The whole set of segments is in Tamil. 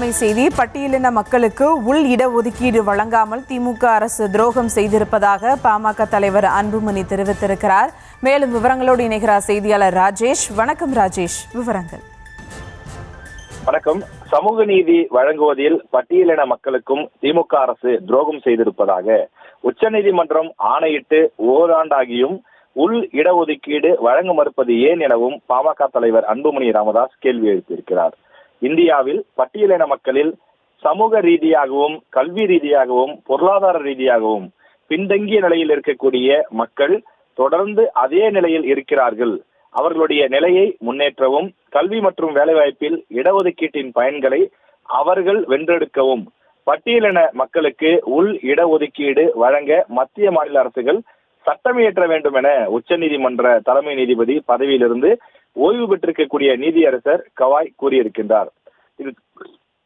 அண்மை செய்தி. பட்டியலின மக்களுக்கு உள் இடஒதுக்கீடு வழங்காமல் திமுக அரசு துரோகம் செய்திருப்பதாக பாமக தலைவர் அன்புமணி தெரிவித்திருக்கிறார். மேலும் விவரங்களோடு இணைகிறார் செய்தியாளர் ராஜேஷ். வணக்கம் ராஜேஷ், விவரங்கள். வணக்கம். சமூக நீதி வழங்குவதில் பட்டியலின மக்களுக்கும் திமுக அரசு துரோகம் செய்திருப்பதாக உச்சநீதிமன்றம் ஆணையிட்டு ஓராண்டாகியும் உள் இடஒதுக்கீடு வழங்க மறுப்பது ஏன் எனவும் பாமக தலைவர் அன்புமணி ராமதாஸ் கேள்வி எழுப்பியிருக்கிறார். இந்தியாவில் பட்டியலின மக்களில் சமூக ரீதியாகவும் கல்வி ரீதியாகவும் பொருளாதார ரீதியாகவும் பின்தங்கிய நிலையில் இருக்கக்கூடிய மக்கள் தொடர்ந்து அதே நிலையில் இருக்கிறார்கள். அவர்களுடைய நிலையை முன்னேற்றவும் கல்வி மற்றும் வேலைவாய்ப்பில் இடஒதுக்கீட்டின் பயன்களை அவர்கள் வென்றெடுக்கவும் பட்டியலின மக்களுக்கு உள் இடஒதுக்கீடு வழங்க மத்திய மாநில அரசுகள் சட்டம் இயற்ற வேண்டும் என உச்சநீதிமன்ற தலைமை நீதிபதி பதவியிலிருந்து ஓய்வு பெற்றிருக்கக்கூடிய நீதியரசர் கவாய் கூறியிருக்கின்றார்.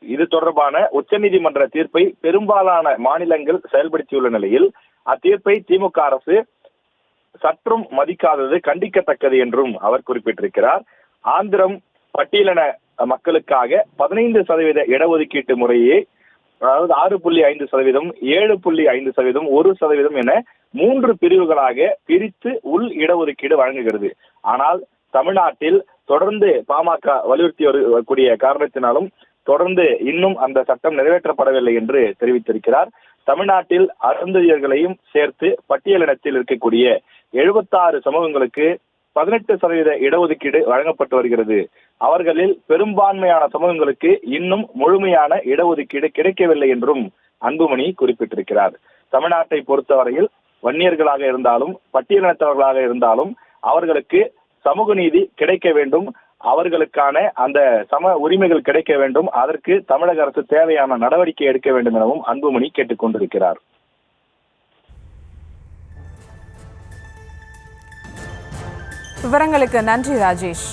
இது தொடர்பான உச்சநீதிமன்ற தீர்ப்பை பெரும்பாலான மாநிலங்கள் செயல்படுத்தியுள்ள நிலையில் அத்தீர்ப்பை திமுக அரசு சற்றும் மதிக்காதது கண்டிக்கத்தக்கது என்றும் அவர் குறிப்பிட்டிருக்கிறார். ஆந்திரம் பட்டியலின மக்களுக்காக 15% இடஒதுக்கீட்டு முறையை, அதாவது 6.5%, 7.5%, 1% என 3 பிரிவுகளாக பிரித்து உள் இடஒதுக்கீடு வழங்குகிறது. ஆனால் தமிழ்நாட்டில் தொடர்ந்து பாமக வலியுறுத்தி வரக்கூடிய காரணத்தினாலும் தொடர்ந்து இன்னும் அந்த சட்டம் நிறைவேற்றப்படவில்லை என்று தெரிவித்திருக்கிறார். தமிழ்நாட்டில் அருந்ததியர்களையும் சேர்த்து பட்டியலினத்தில் இருக்கக்கூடிய 76 சமூகங்களுக்கு 18% இடஒதுக்கீடு வழங்கப்பட்டு வருகிறது. அவர்களில் பெரும்பான்மையான சமூகங்களுக்கு இன்னும் முழுமையான இடஒதுக்கீடு கிடைக்கவில்லை என்றும் அன்புமணி குறிப்பிட்டிருக்கிறார். தமிழ்நாட்டை பொறுத்தவரையில் வன்னியர்களாக இருந்தாலும் பட்டியலினத்தவர்களாக இருந்தாலும் அவர்களுக்கு சமூக நீதி கிடைக்க வேண்டும், அவர்களுக்கான அந்த சம உரிமைகள் கிடைக்க வேண்டும். அதற்கு தமிழக அரசு தேவையான நடவடிக்கை எடுக்க வேண்டும் எனவும் அன்புமணி கேட்டுக் கொண்டிருக்கிறார். விவரங்களுக்கு நன்றி ராஜேஷ்.